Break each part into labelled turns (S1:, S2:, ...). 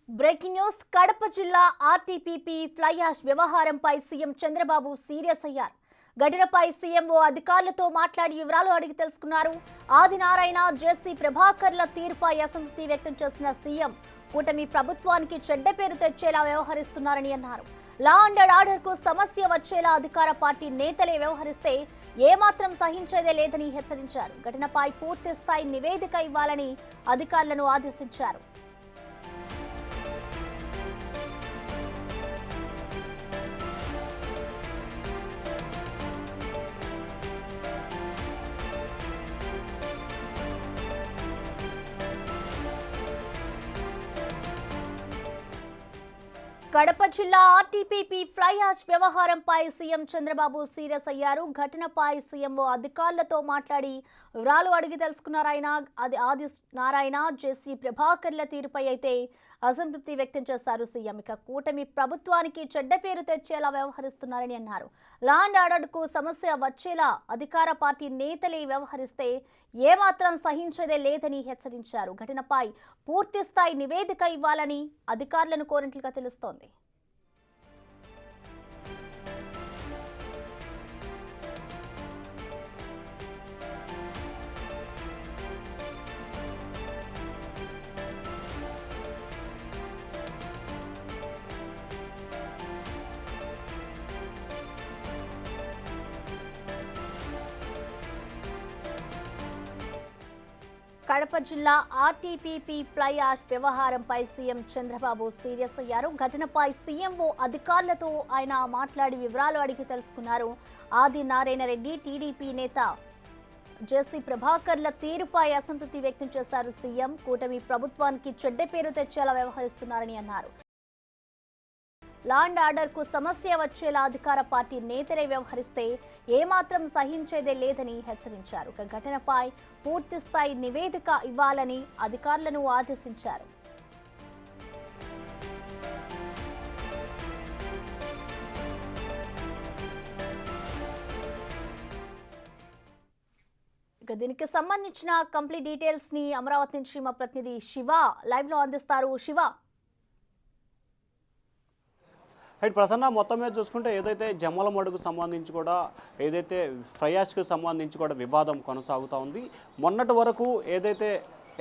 S1: Breaking news Kadapa జిల్లా RTPP fly ash వ్యవహారంపై CM Chandrababu serious అయ్యారు. ఘటనపై సీఎంఓ అధికారులతో మాట్లాడి వివరాలు అడిగి తెలుసుకున్నారు. ఆదినారాయణ, జేసీ ప్రభాకర్ల తీరుపై అసంతృప్తి వ్యక్తం చేసిన సీఎం కూటమి ప్రభుత్వానికి చెడ్డ పేరు తెచ్చేలా వ్యవహరిస్తున్నారని అన్నారు. లా అండ్ ఆర్డర్ కు సమస్య వచ్చేలా అధికార పార్టీ నేతలే వ్యవహరిస్తే ఏమాత్రం సహించేదే లేదని హెచ్చరించారు. ఘటనపై పూర్తి స్థాయి నివేదిక ఇవ్వాలని అధికారులను ఆదేశించారు. కడప జిల్లా ఆర్టీపీపీ ఫ్లై యాష్ వ్యవహారంపై సీఎం చంద్రబాబు సీరియస్ అయ్యారు. ఘటనపై సీఎంఓ అధికారులతో మాట్లాడి వివరాలు అడిగి తెలుసుకున్నారు. ఆది నారాయణ, జేసీ ప్రభాకర్ల తీరుపై అయితే అసంతృప్తి వ్యక్తం చేశారు సీఎం. ఇక కూటమి ప్రభుత్వానికి చెడ్డ పేరు తెచ్చేలా వ్యవహరిస్తున్నారని అన్నారు. లా అండ్ ఆర్డర్ కు సమస్య వచ్చేలా అధికార పార్టీ నేతలే వ్యవహరిస్తే ఏమాత్రం సహించేదే లేదని హెచ్చరించారు. ఘటనపై పూర్తి స్థాయి నివేదిక ఇవ్వాలని అధికారులను కోరినట్లుగా తెలుస్తోంది. కడప జిల్లా ఆర్టీపీపీ ఫ్లై యాష్ వ్యవహారంపై సీఎం చంద్రబాబు సీరియస్ అయ్యారు. ఘటనపై సీఎంఓ అధికారులతో ఆయన మాట్లాడి వివరాలు అడిగి తెలుసుకున్నారు. ఆది నారాయణ రెడ్డి, టీడీపీ నేత జేసీ ప్రభాకర్ల తీరుపై అసంతృప్తి వ్యక్తం చేశారు సీఎం. కూటమి ప్రభుత్వానికి చెడ్డ పేరు తెచ్చేలా వ్యవహరిస్తున్నారని అన్నారు. లా అండ్ ఆర్డర్ కు సమస్య వచ్చేలా అధికార పార్టీ నేతలే వ్యవహరిస్తే ఏమాత్రం సహించేదే లేదని హెచ్చరించారు. ఘటనపై పూర్తి స్థాయి నివేదిక ఇవ్వాలని అధికారులను ఆదేశించారు. దీనికి సంబంధించిన కంప్లీట్ డీటెయిల్స్ ని అమరావతి నుంచి మా ప్రతినిధి శివ లైవ్ లో అందిస్తారు. శివ,
S2: ప్రసన్న, మొత్తం మీద చూసుకుంటే ఏదైతే జమ్మలమడుగుకు సంబంధించి కూడా ఏదైతే ఫ్లై యాష్కి సంబంధించి కూడా వివాదం కొనసాగుతూ ఉంది. మొన్నటి వరకు ఏదైతే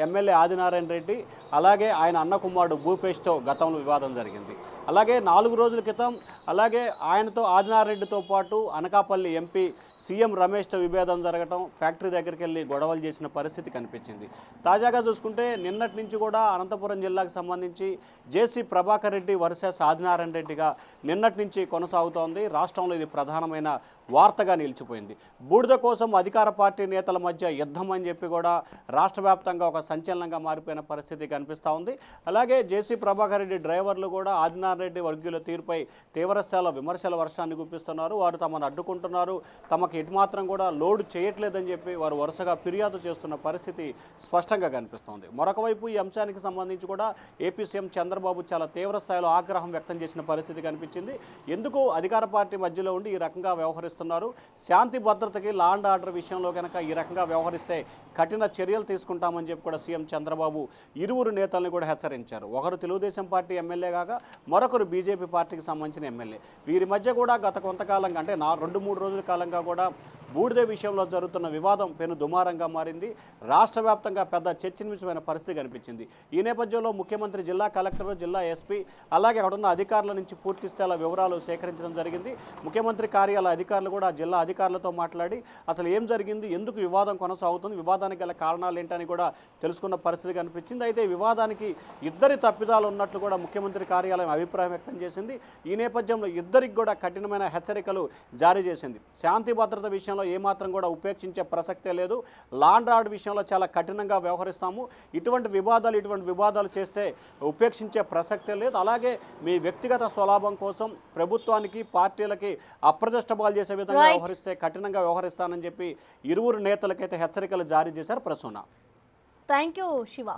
S2: ఎమ్మెల్యే ఆదినారాయణ రెడ్డి అలాగే ఆయన అన్న కుమారుడు భూపేష్తో గతంలో వివాదం జరిగింది. అలాగే 4 రోజుల క్రితం అలాగే ఆయనతో ఆదినారాయణ రెడ్డితో పాటు అనకాపల్లి ఎంపీ సీఎం రమేష్తో విభేదం జరగటం, ఫ్యాక్టరీ దగ్గరికి వెళ్ళి గొడవలు చేసిన పరిస్థితి కనిపించింది. తాజాగా చూసుకుంటే నిన్నటి నుంచి కూడా అనంతపురం జిల్లాకు సంబంధించి జేసీ ప్రభాకర్ రెడ్డి వర్సెస్ ఆదినారాయణ రెడ్డిగా నిన్నటి నుంచి కొనసాగుతోంది. రాష్ట్రంలో ఇది ప్రధానమైన వార్తగా నిలిచిపోయింది. బూడిద కోసం అధికార పార్టీ నేతల మధ్య యుద్ధం అని చెప్పి కూడా రాష్ట్ర వ్యాప్తంగా ఒక సంచలనంగా మారిపోయిన పరిస్థితి కనిపిస్తూ ఉంది. అలాగే జేసీ ప్రభాకర్ రెడ్డి డ్రైవర్లు కూడా ఆదినారాయణ రెడ్డి వర్గీయుల తీరుపై తీవ్రస్థాయిలో విమర్శల వర్షాన్ని గుప్పిస్తున్నారు. వారు తమను అడ్డుకుంటున్నారు, తమకు ఎటుమాత్రం కూడా లోడ్ చేయట్లేదని చెప్పి వారు వరుసగా ఫిర్యాదు చేస్తున్న పరిస్థితి స్పష్టంగా కనిపిస్తోంది. మరొక వైపు ఈ అంశానికి సంబంధించి కూడా ఏపీ సీఎం చంద్రబాబు చాలా తీవ్ర స్థాయిలో ఆగ్రహం వ్యక్తం చేసిన పరిస్థితి కనిపించింది. ఎందుకు అధికార పార్టీ మధ్యలో ఉండి ఈ రకంగా వ్యవహరిస్తున్నారు, శాంతి భద్రతకి లా అండ్ ఆర్డర్ విషయంలో కనుక ఈ రకంగా వ్యవహరిస్తే కఠిన చర్యలు తీసుకుంటామని చెప్పి కూడా సీఎం చంద్రబాబు ఇరువురు నేతల్ని కూడా హెచ్చరించారు. ఒకరు తెలుగుదేశం పార్టీ ఎమ్మెల్యే కాగా మరొకరు బీజేపీ పార్టీకి సంబంధించిన ఎమ్మెల్యే. వీరి మధ్య కూడా గత కొంతకాలంగా అంటే 2-3 రోజుల కాలంగా కూడా బూడిద విషయంలో జరుగుతున్న వివాదం పెను దుమారంగా మారింది. రాష్ట్ర వ్యాప్తంగా పెద్ద చర్చనీయాంశమైన పరిస్థితి కనిపించింది. ఈ నేపథ్యంలో ముఖ్యమంత్రి జిల్లా కలెక్టర్, జిల్లా ఎస్పీ అలాగే అక్కడ ఉన్న అధికారుల నుంచి పూర్తి స్థాయిలో వివరాలు సేకరించడం జరిగింది. ముఖ్యమంత్రి కార్యాలయ అధికారులు కూడా జిల్లా అధికారులతో మాట్లాడి అసలు ఏం జరిగింది, ఎందుకు వివాదం కొనసాగుతుంది, వివాదానికి గల కారణాలు ఏంటని కూడా తెలుసుకున్న పరిస్థితి కనిపించింది. అయితే వివాదానికి ఇద్దరి తప్పిదాలు ఉన్నట్లు కూడా ముఖ్యమంత్రి కార్యాలయం అభిప్రాయం వ్యక్తం చేసింది. ఈ నేపథ్యంలో ఇద్దరికి కూడా కఠినమైన హెచ్చరికలు జారీ చేసింది. శాంతి భద్రత విషయంలో ఏమాత్రం కూడా ఉపేక్షించే ప్రసక్తే లేదు, లా అండ్ ఆర్డర్ విషయంలో చాలా కఠినంగా వ్యవహరిస్తాము, ఇటువంటి వివాదాలు చేస్తే ఉపేక్షించే ప్రసక్తే లేదు, అలాగే మీ వ్యక్తిగత స్వలాభం కోసం ప్రభుత్వానికి పార్టీలకి అప్రదిష్టపాలు చేసే విధంగా వ్యవహరిస్తే కఠినంగా వ్యవహరిస్తానని చెప్పి ఇరువురు నేతలకైతే హెచ్చరికలు జారీ చేశారు. Prasuna,
S1: thank you Shiva.